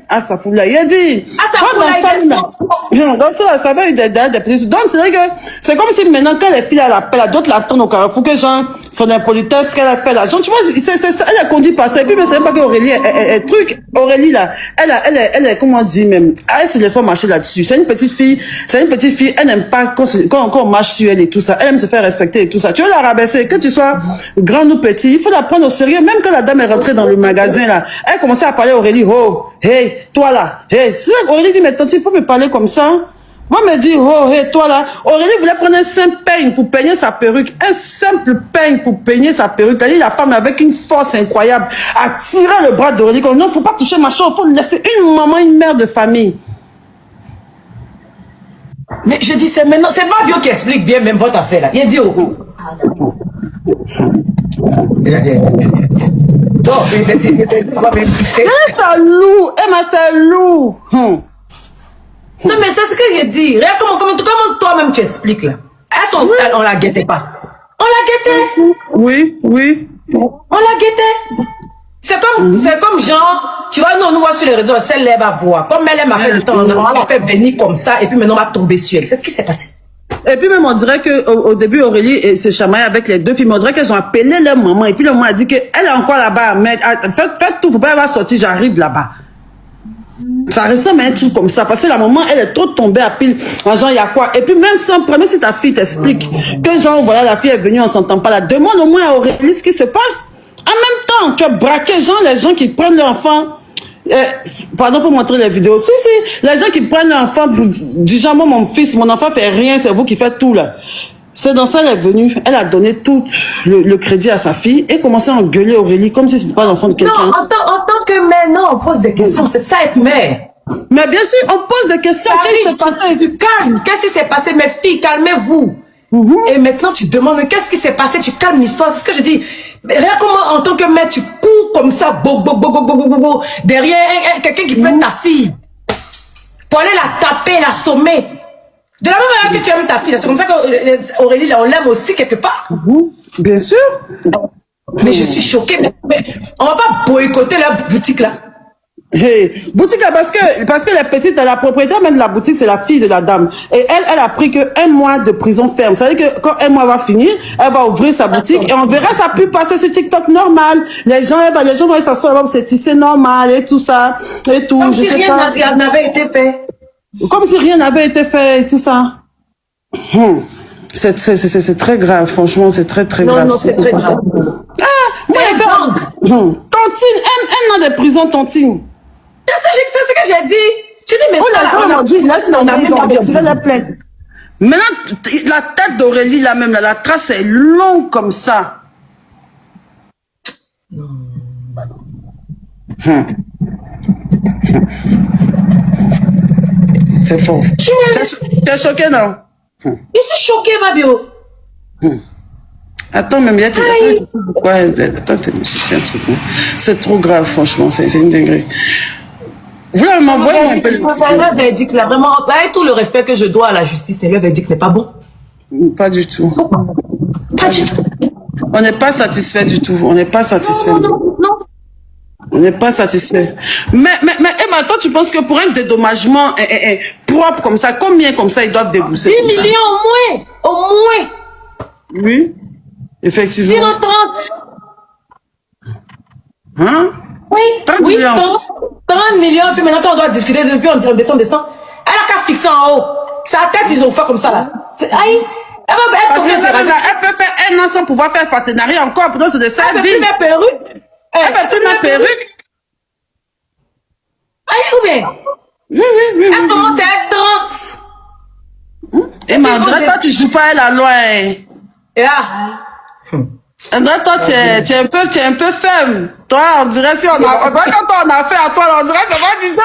Ah, ça fout là. Il a dit. Ah, ça fout là. Donc, ça va des petits. Donc, c'est vrai que c'est comme si maintenant, quand les filles l'appellent, d'autres l'attendent au carrefour, que genre, son impolitesse, qu'elle a fait là. Genre, tu vois, elle a conduit par ça. Et puis, mais c'est même pas qu'Aurélie est truc. Aurélie, là, elle est, comment on dit même, elle se laisse pas marcher là-dessus. C'est une petite fille, elle n'aime pas quand on marche sur elle et tout ça. Elle aime se faire respecter et tout ça. Tu veux la rabaisser, que tu sois grand ou petit, il faut la prendre au sérieux. Même quand la dame est rentrée dans le magasin, là, elle commençait à parler à Aurélie, oh, hey, toi là, hey. C'est vrai qu'Aurélie dit, mais tante, il faut me parler comme ça. Moi, me dit, oh, hey, toi là. Aurélie voulait prendre un simple peigne pour peigner sa perruque. Un simple peigne pour peigner sa perruque. Elle dit, la femme avec une force incroyable a tiré le bras d'Aurélie comme, non, faut pas toucher ma chambre, faut laisser une maman, une mère de famille. Mais je dis, c'est maintenant, c'est pas Bio qui explique bien même votre affaire là. Il a dit, oh. C'est lourd, Emma, c'est lourd. Non, mais c'est ce que je dis. Regarde comment toi-même tu expliques là. On la guettait pas. On la guettait. Oui. On la guettait. C'est comme genre, tu vois, nous, on nous voit sur les réseaux, celle-là va voir. Comme elle m'a fait le temps, on l'a fait venir comme ça, et puis maintenant on va tomber sur elle. C'est ce qui s'est passé. Et puis même on dirait que au début Aurélie se chamaille avec les deux filles, on dirait qu'elles ont appelé leur maman, et puis le maman a dit qu'elle est encore là-bas, mais faites tout, faut pas avoir sorti, j'arrive là-bas. Ça ressemble à un truc comme ça, parce que la maman, elle est trop tombée à pile, en genre, il y a quoi? Et puis même sans premier, si ta fille t'explique que genre, voilà, la fille est venue, on s'entend pas là, demande au moins à Aurélie ce qui se passe. En même temps, tu as braqué genre, les gens qui prennent leur enfant, pardon, faut montrer les vidéos. Si, les gens qui prennent leur enfant, du genre, moi, mon fils, mon enfant fait rien, c'est vous qui faites tout là. C'est dans ça, elle est venue, elle a donné tout le crédit à sa fille et commencé à engueuler Aurélie comme si c'était pas l'enfant de quelqu'un. Non, en tant que mère, non, on pose des questions, c'est ça être mère. Mais bien sûr, on pose des questions. Qu'est-ce qui s'est passé? Tu calmes. Qu'est-ce qui s'est passé, mes filles? Calmez-vous. Et maintenant, tu demandes, qu'est-ce qui s'est passé? Tu calmes l'histoire. C'est ce que je dis. Regarde comment, en tant que mère, tu cours comme ça, derrière quelqu'un qui prend ta fille. Pour aller la taper, la sommer. De la même manière que tu aimes ta fille. C'est comme ça qu'Aurélie, on l'aime aussi quelque part. Bien sûr. Mais je suis choquée. Mais on va pas boycotter la boutique là. Hey, boutique là, parce que la petite, la propriétaire même de la boutique, c'est la fille de la dame. Et elle a pris que 1 mois de prison ferme. Ça veut dire que quand 1 mois va finir, elle va ouvrir sa boutique et on verra sa pub passer sur TikTok normal. Les gens vont s'asseoir, c'est tissé normal et tout ça et tout. Comme si rien n'avait été fait. Comme si rien n'avait été fait et tout ça. C'est très grave, franchement, c'est très grave. Non, c'est très grave. Ah, Tontine, un an de prison, Tontine. C'est ce que j'ai dit. J'ai dit, mais ça, on a dit, on a retiré la plainte. Maintenant, la tête d'Aurélie, là même, la trace est longue comme ça. C'est faux. T'es choqué, non? Je suis choquée, Mabio. Attends, même, il y a attends, c'est trop grave, franchement, c'est une dinguerie. Vous l'avez m'envoyé un peu. Le verdict, là, vraiment, avec tout le respect que je dois à la justice, le verdict n'est pas bon. Pas du tout. Pas du tout. On n'est pas satisfait du tout. On n'est pas satisfait. Non. On n'est pas satisfait. Mais Emma, toi, tu penses que pour un dédommagement propre comme ça, combien comme ça ils doivent débourser? 10 millions au moins. Oui, effectivement. Sinon 30. Hein? Oui, 30 millions. 30 millions, puis maintenant quand on doit discuter, depuis on descend. Elle a qu'à fixer en haut. Sa tête, ils ont fait comme ça là. Aïe. Elle peut faire 1 an sans pouvoir faire partenariat encore, pour c'est de sa vie. Elle peut plus ma perruque. Elle peut plus ma perruque. Aïe, ou bien? Oui. Elle commence à 30. Emma, on dirait toi, tu joues pas à la loi. Et là. On dirait toi, tu es un peu faible. Toi, on dirait si quand on a fait à toi, on dirait que moi, tu sais.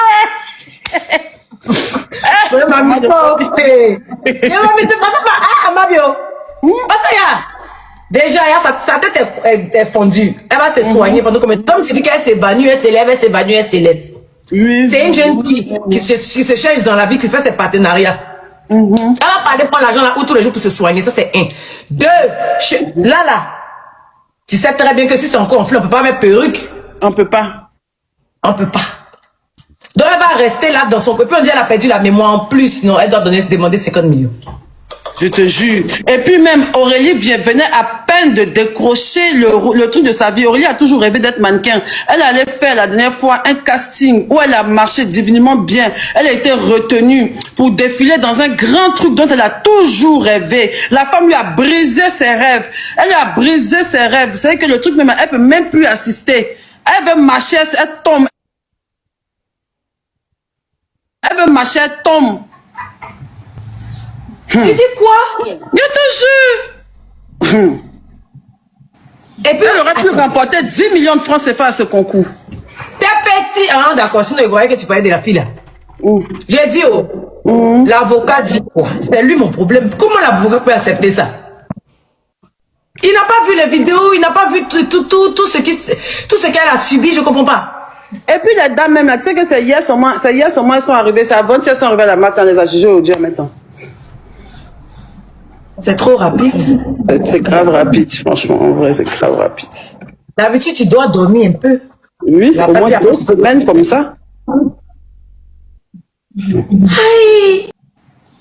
Parce que déjà, sa tête est fondue. Elle va se soigner pendant combien de temps? Comme tu dis qu'elle s'évanouit, elle s'élève. Oui. C'est une jeune fille qui se cherche dans la vie, qui fait ses partenariats. Elle va parler prendre l'argent là où tous les jours pour se soigner. Ça, c'est 1. 2. Là. Tu sais très bien que si c'est encore enflé, on ne peut pas mettre perruque. On peut pas. Donc elle va rester là dans son côté. Puis on dit elle a perdu la mémoire en plus. Non, elle doit demander 50 millions. Je te jure. Et puis même, Aurélie venait à peine de décrocher le truc de sa vie. Aurélie a toujours rêvé d'être mannequin. Elle allait faire la dernière fois un casting où elle a marché divinement bien. Elle a été retenue pour défiler dans un grand truc dont elle a toujours rêvé. La femme lui a brisé ses rêves. Elle lui a brisé ses rêves. Vous savez que le truc, même, elle peut même plus assister. Elle veut marcher, elle tombe. Elle veut marcher, elle tombe. Tu dis quoi? Je te jure. Et puis elle aurait pu remporter 10 millions de francs CFA à ce concours. T'es petit, hein, d'accord, sinon je croyais que tu parlais de la fille là. J'ai dit, l'avocat dit quoi? C'est lui mon problème. Comment l'avocat peut accepter ça? Il n'a pas vu les vidéos, il n'a pas vu tout ce qu'elle a subi, je comprends pas. Et puis les dames même là, tu sais que c'est hier seulement elles sont arrivées, c'est avant qu'elles sont arrivées à la marque, on les a jugées au Dieu maintenant. C'est trop rapide. C'est grave rapide, franchement, en vrai, c'est grave rapide. D'habitude, tu dois dormir un peu. Oui, au moins 2 semaines comme ça. Aïe.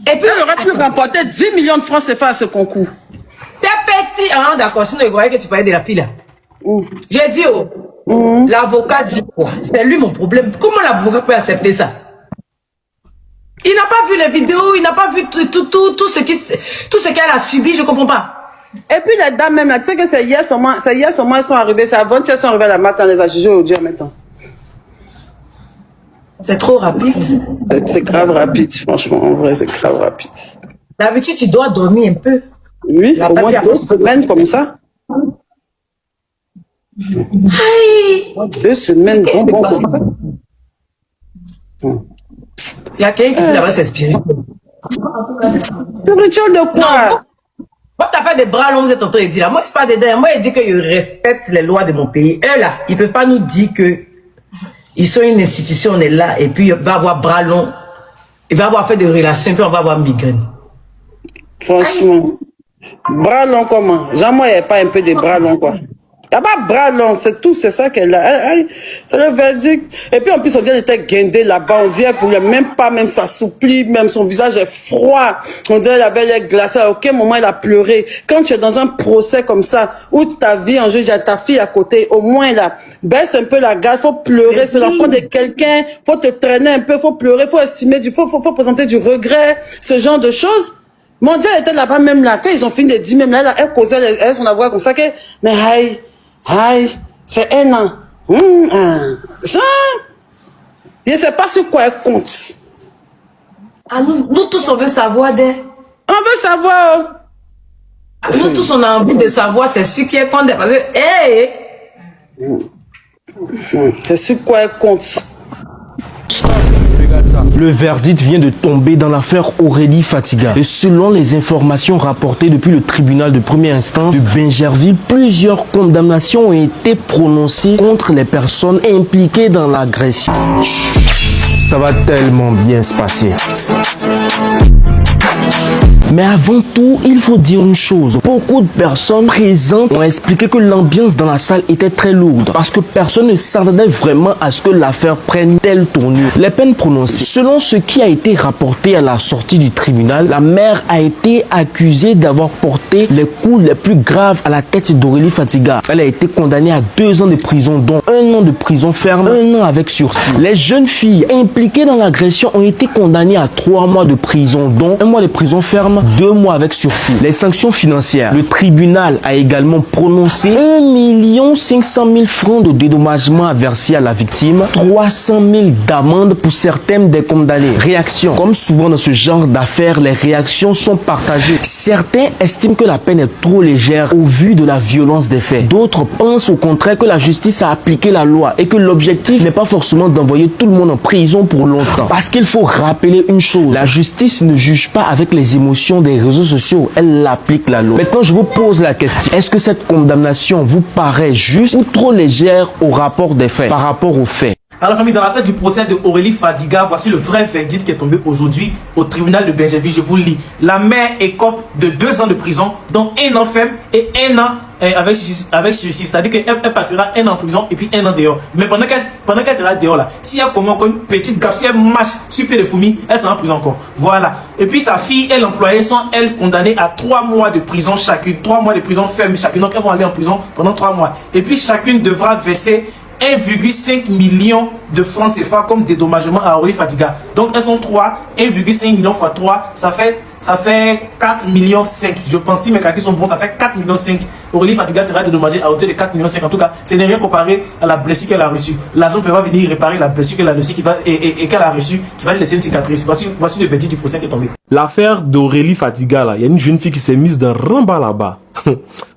Et puis elle aurait pu remporter 10 millions de francs CFA à ce concours. T'es petit, hein, d'accord, sinon je croyais que tu parlais de la fille là. J'ai dit, l'avocat dit quoi? C'est lui mon problème. Comment l'avocat peut accepter ça? Il n'a pas vu les vidéos, il n'a pas vu tout ce qu'elle a subi, je comprends pas. Et puis les dames même là, tu sais que c'est hier seulement elles sont arrivées, c'est avant qu'elles sont arrivées à la marque, on les a jugées au Dieu maintenant. C'est trop rapide. C'est grave rapide, franchement, en vrai, c'est grave rapide. D'habitude, tu dois dormir un peu. Oui, au moins 2 semaines comme ça. Aïe. 2 semaines, bon. Il y a quelqu'un qui devrait s'inspirer. Nourriture de quoi? Moi, tu as fait des bras longs, vous êtes en train de dire là. Moi, c'est pas des dents. Moi, il dit que je respecte les lois de mon pays. Eux, là, ils peuvent pas nous dire que ils sont une institution, on est là, et puis il va avoir bras longs, il va avoir fait des relations, puis on va avoir migraine. Franchement. Bras longs comment? Jamais il n'y a pas un peu de bras longs, quoi. Il n'y a pas de bras longs, c'est tout, c'est ça qu'elle a. C'est le verdict. Et puis en plus, on dit qu'elle était guindée là-bas. On dit qu'elle ne voulait même pas même s'assouplir, même son visage est froid. On dit qu'elle avait l'air glacée. À aucun moment, elle a pleuré. Quand tu es dans un procès comme ça, où ta vie en jeu, il y a ta fille à côté, au moins là, baisse un peu la garde, faut pleurer. C'est l'enfant de quelqu'un, faut te traîner un peu, faut pleurer, faut estimer, faut présenter du regret, ce genre de choses. Mon Dieu, elle était là-bas même là. Quand ils ont fini de dire même là, elle causait elle, son avocat comme ça que, mais aïe, c'est un an. Genre, je ne sais pas sur quoi elle compte. Ah, nous tous, on veut savoir des... On veut savoir. Nous tous, on a envie de savoir c'est sur qui elle compte. Parce que, c'est sur quoi elle compte. Le verdict vient de tomber dans l'affaire Aurélie Fatiga. Et selon les informations rapportées depuis le tribunal de première instance de Bingerville, plusieurs condamnations ont été prononcées contre les personnes impliquées dans l'agression. Ça va tellement bien se passer. Mais avant tout, il faut dire une chose. Beaucoup de personnes présentes ont expliqué que l'ambiance dans la salle était très lourde parce que personne ne s'attendait vraiment à ce que l'affaire prenne telle tournure. Les peines prononcées. Selon ce qui a été rapporté à la sortie du tribunal, la mère a été accusée d'avoir porté les coups les plus graves à la tête d'Aurélie Fatiga. Elle a été condamnée à 2 ans de prison, dont 1 an de prison ferme, 1 an avec sursis. Les jeunes filles impliquées dans l'agression ont été condamnées à 3 mois de prison, dont 1 mois de prison ferme, 2 mois avec sursis. Les sanctions financières. Le tribunal a également prononcé 1 500 000 francs de dédommagement à verser à la victime, 300 000 d'amende pour certaines des condamnés. Réaction. Comme souvent dans ce genre d'affaires, les réactions sont partagées. Certains estiment que la peine est trop légère au vu de la violence des faits. D'autres pensent au contraire que la justice a appliqué la loi et que l'objectif n'est pas forcément d'envoyer tout le monde en prison pour longtemps. Parce qu'il faut rappeler une chose, la justice ne juge pas avec les émotions des réseaux sociaux, elle applique la loi. Maintenant, je vous pose la question. Est-ce que cette condamnation vous paraît juste ou trop légère au rapport des faits, par rapport aux faits? Alors famille, dans l'affaire du procès de Aurélie Fadiga, voici le vrai verdict qui est tombé aujourd'hui au tribunal de Bergerville. Je vous le lis. La mère écope de 2 ans de prison, dont 1 an ferme et 1 an avec suicide. C'est-à-dire qu'elle passera 1 an en prison et puis 1 an dehors. Mais pendant qu'elle sera dehors là, s'il y a comme une petite gaffe, si elle marche sur pied de fourmi, elle sera en prison encore. Voilà. Et puis sa fille et l'employé sont, elles, condamnées à 3 mois de prison chacune. 3 mois de prison ferme chacune. Donc elles vont aller en prison pendant 3 mois. Et puis chacune devra verser 1,5 million de francs CFA comme dédommagement à Aurélie Fadiga. Donc elles sont 3, 1,5 million fois 3, ça fait 4,5 millions. Je pense, si mes calculs sont bons, ça fait 4,5 millions. Aurélie Fadiga sera dédommagée à hauteur de 4,5 millions. En tout cas, ce n'est rien comparé à la blessure qu'elle a reçue. L'agent ne peut pas venir réparer la blessure qu'elle a reçue et qu'elle a reçue, qui va lui laisser une cicatrice. Voici le verdict du procès qui est tombé. L'affaire d'Aurélie Fadiga, là, il y a une jeune fille qui s'est mise dans Ramba là-bas.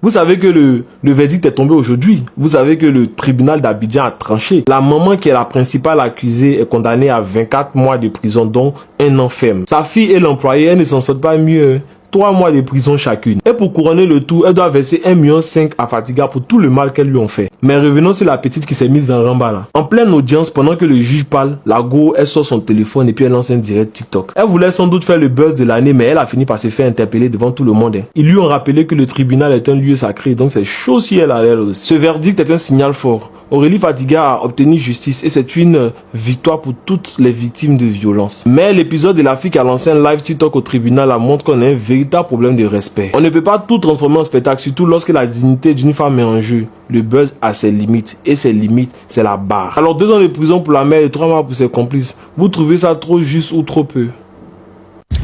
Vous savez que le verdict est tombé aujourd'hui. Vous savez que le tribunal d'Abidjan a tranché. La maman qui est la principale accusée est condamnée à 24 mois de prison, dont 1 an ferme. Sa fille et l'employé, elles ne s'en sortent pas mieux. 3 mois de prison chacune. Et pour couronner le tout, elle doit verser 1,5 million à Fadiga pour tout le mal qu'elle lui ont fait. Mais revenons sur la petite qui s'est mise dans Ramba là. En pleine audience, pendant que le juge parle, la go, elle sort son téléphone et puis elle lance un direct TikTok. Elle voulait sans doute faire le buzz de l'année, mais elle a fini par se faire interpeller devant tout le monde. Ils lui ont rappelé que le tribunal est un lieu sacré, donc c'est chaud si elle a l'air aussi. Ce verdict est un signal fort. Aurélie Fadiga a obtenu justice et c'est une victoire pour toutes les victimes de violence. Mais l'épisode de la fille qui a lancé un live TikTok au tribunal montre qu'on a un véritable problème de respect. On ne peut pas tout transformer en spectacle, surtout lorsque la dignité d'une femme est en jeu. Le buzz a ses limites et ses limites, c'est la barre. Alors 2 ans de prison pour la mère et 3 mois pour ses complices. Vous trouvez ça trop juste ou trop peu?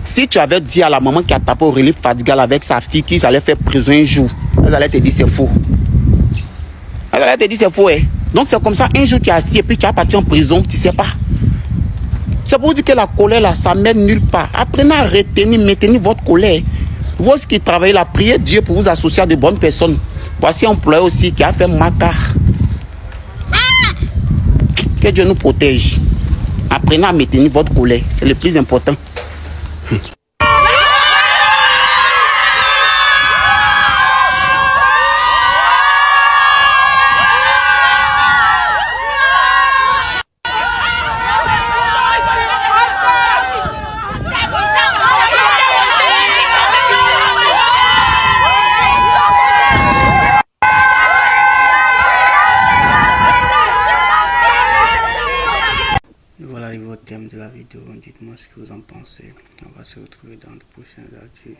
Si tu avais dit à la maman qui a tapé Aurélie Fadiga avec sa fille qu'ils allaient faire prison un jour, elle allait te dire c'est faux. Elle allait te dire c'est faux. Hein. Donc c'est comme ça, un jour tu es assis et puis tu as parti en prison, tu sais pas. C'est pour dire que la colère là, ça mène nulle part. Apprenez à retenir, maintenir votre colère. Vous qui travaillez là, priez Dieu pour vous associer à de bonnes personnes. Voici un employé aussi qui a fait macar. Que Dieu nous protège. Apprenez à maintenir votre colère, c'est le plus important. Voilà arrivé au thème de la vidéo, dites-moi ce que vous en pensez. On va se retrouver dans de prochains articles.